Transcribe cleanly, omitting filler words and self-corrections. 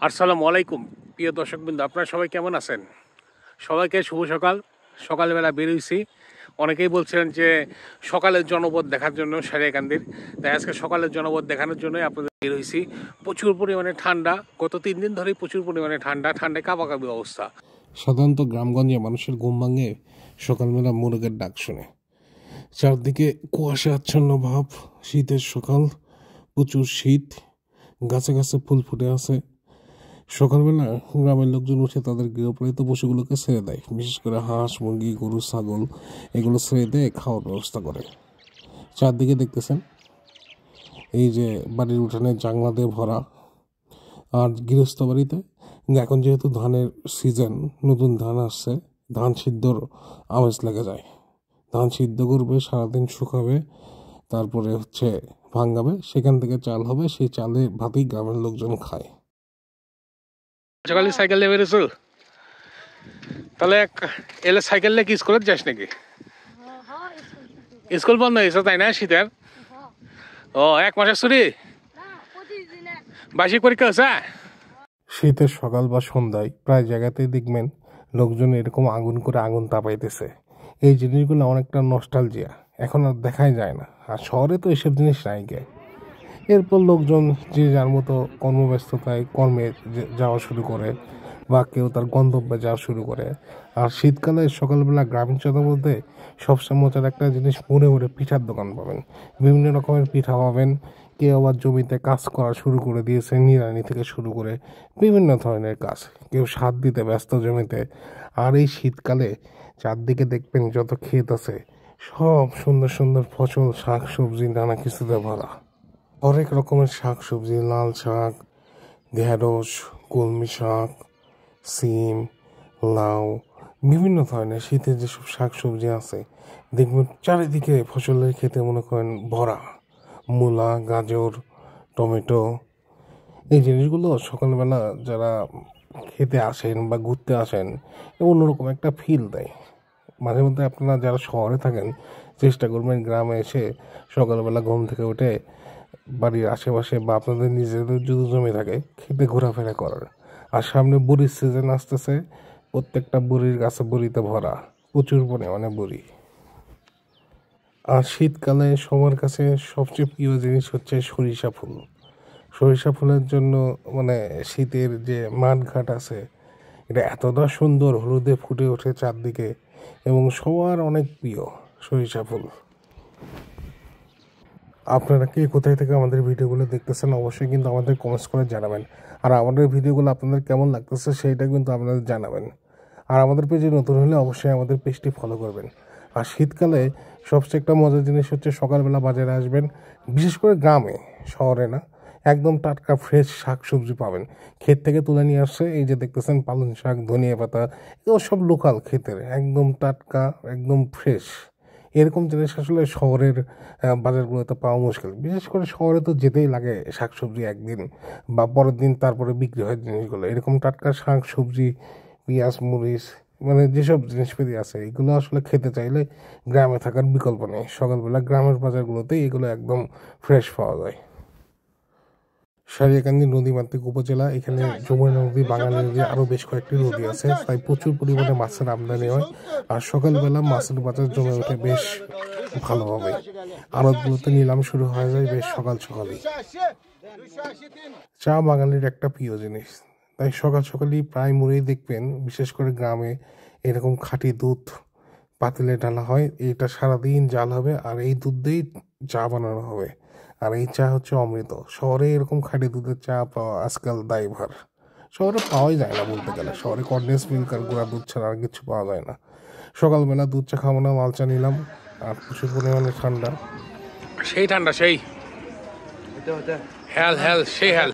আসসালামু আলাইকুম প্রিয় দর্শকবৃন্দ, আপনারা সবাই কেমন আছেন? সবাইকে শুভ সকাল। সকালবেলা বেরোইছি। অনেকেই বলছিলেন যে সকালের জনপদ দেখার জন্য সারিয়াকান্দির, তাই আজকে সকালের জনপদ দেখানোর জন্যই আপনাদের বেরোইছি। প্রচুর পরিমাণে ঠান্ডা, গত 3 দিন ধরেই প্রচুর পরিমাণে ঠান্ডায় কাঁপাকাঁপি অবস্থা। সাধারণত গ্রামগঞ্জে মানুষের ঘুম ভাঙে সকালবেলা মোরগের ডাক শুনে। চারদিকে কুয়াশা আচ্ছন্ন ভাব, শীতের সকাল, প্রচুর শীত, গাছে গাছে ফুল ফুটে আছে। সকালবেলা গ্রামের লোকজন উঠে তাদের গৃহপালিত পশুগুলোকে ছেড়ে দেয়, বিশেষ করে হাঁস, মুরগি, গরু, ছাগল এগুলো ছেড়ে দিয়ে খাওয়ার ব্যবস্থা করে। চারদিকে দেখতেছেন এই যে বাড়ির উঠানে জাংলা দিয়ে ভরা। আর গৃহস্থ বাড়িতে এখন যেহেতু ধানের সিজন, নতুন ধান আসছে, ধান সিদ্ধর আমেজ লেগে যায়। ধান সিদ্ধ করবে, সারাদিন শুকাবে, তারপরে ভাঙাবে, সেখান থেকে চাল হবে, সেই চালে ভাতেই গ্রামের লোকজন খায়। সকালে সাইকেল নিয়ে বেরোছো? তাহলে এলে সাইকেল নিয়ে কি স্কুলে যাস নাকি? স্কুল বন্ধ হয়েছে তাই না শীতের? ও, 1 মাসের ছুটি? বার্ষিক পরীক্ষা হচ্ছে? শীতের সকাল বা সন্ধ্যায় প্রায় জায়গাতেই দেখবেন লোকজন এরকম আগুন করে আগুন তাপাইতেছে। এই জিনিসগুলো অনেকটা নস্টালজিয়া, এখন আর দেখাই যায় না। আর শহরে তো এসব জিনিস নাই গে। এরপর লোকজন যে যার মতো কর্মব্যস্ততায় কর্মে যাওয়া শুরু করে, বা কেউ তার গন্তব্যে যাওয়া শুরু করে। আর শীতকালে সকালবেলা গ্রামীণ মধ্যে সবসময় মজার একটা জিনিস, মুড়ে মুড়ে পিঠার দোকান পাবেন, বিভিন্ন রকমের পিঠা পাবেন। কেউ আবার জমিতে কাজ করা শুরু করে দিয়েছে, নিড়ানি থেকে শুরু করে বিভিন্ন ধরনের কাজ, কেউ সার দিতে ব্যস্ত জমিতে। আর এই শীতকালে চারদিকে দেখবেন যত ক্ষেত আছে, সব সুন্দর সুন্দর ফসল, শাক সবজি, নানা কিছুতে ভরা। অনেক রকমের শাক সবজি, লাল শাক, ঢেঁড়স, কলমি শাক, সিম, লাউ, বিভিন্ন ধরনের শীতের যেসব শাক সবজি আছে দেখবেন চারিদিকে ফসলের ক্ষেতে মনে করেন ভরা। মূলা, গাজর, টমেটো, এই জিনিসগুলো সকালবেলা যারা খেতে আসেন বা ঘুরতে আসেন অন্যরকম একটা ফিল দেয়। মাঝে মধ্যে আপনারা যারা শহরে থাকেন চেষ্টা করবেন গ্রামে এসে সকালবেলা ঘুম থেকে উঠে বাড়ির আশেপাশে বা আপনাদের নিজেদের যদি জমি থাকে খেতে ঘোরাফেরা করার। আর সামনে বড়ির সিজন আসতেছে, প্রত্যেকটা বড়ির গাছে বড়িতে ভরা, প্রচুর পরিমাণে বড়ি। আর শীতকালে সবার কাছে সবচেয়ে প্রিয় জিনিস হচ্ছে সরিষা ফুল। সরিষা ফুলের জন্য শীতের যে মাঠ ঘাট আছে, এটা এতটা সুন্দর হলুদে ফুটে ওঠে চারদিকে, এবং সবার অনেক প্রিয় সরিষা ফুল। আপনারা কে কোথায় থেকে আমাদের ভিডিওগুলো দেখতেছেন অবশ্যই কিন্তু আমাদের কমেন্টস করে জানাবেন। আর আমাদের ভিডিওগুলো আপনাদের কেমন লাগতেছে সেইটা কিন্তু আপনাদের জানাবেন। আর আমাদের পেজে নতুন হলে অবশ্যই আমাদের পেজটি ফলো করবেন। আর শীতকালে সবচেয়ে একটা মজার জিনিস হচ্ছে সকালবেলা বাজারে আসবেন, বিশেষ করে গ্রামে, শহরে না, একদম টাটকা ফ্রেশ শাক সবজি পাবেন। ক্ষেত থেকে তুলে নিয়ে আসছে, এই যে দেখতেছেন পালং শাক, ধনিয়া পাতা, এগুলো সব লোকাল ক্ষেতের, একদম টাটকা, একদম ফ্রেশ। এরকম জিনিস আসলে শহরের বাজারগুলোতে পাওয়া মুশকিল। বিশেষ করে শহরে তো যেতেই লাগে শাকসবজি একদিন বা পরের দিন, তারপরে বিক্রি হয় জিনিসগুলো। এরকম টাটকা শাক সবজি, পেঁয়াজ, মরিচ, যেসব জিনিসপাতি আছে এগুলো আসলে খেতে চাইলে গ্রামে থাকার বিকল্প নেই। সকালবেলা গ্রামের বাজারগুলোতেই এগুলো একদম ফ্রেশ পাওয়া যায়। সারিয়াকান্দি নদীমাতৃক উপজেলা, এখানে যমুনা নদী, বাঙালি নদী, আরও বেশ কয়েকটি নদী আছে, তাই প্রচুর পরিমাণে মাছের আমদানি হয়। আর সকালবেলা মাছের বাজার জমে ওঠে বেশ ভালোভাবে। আড়তগুলোতে নিলাম শুরু হয়ে যায় বেশ সকাল সকালই। চা বাঙালির একটা প্রিয় জিনিস, তাই সকাল সকালই প্রায় মোড়েই দেখবেন, বিশেষ করে গ্রামে, এরকম খাঁটি দুধ পাতিলে ঢালা হয়। এটা সারাদিন জাল হবে আর এই দুধ দিয়েই চা বানানো হবে। আর এই চা হচ্ছে অমৃত। শহরে এরকম খাঁটি দুধের চা পাওয়া আজকাল দায়ভার। শহরে পাওয়াই যায় না বলতে গেলে, শহরে কনডেন্স মিল্ক আর গুঁড়া দুধ ছাড়া আর কিছু পাওয়া যায় না। সকালবেলা দুধ চা খাবো না, লাল চা নিলাম। আর প্রচুর পরিমাণে ঠান্ডা, সেই ঠান্ডা, সেই হেল হেল, সেই হেল।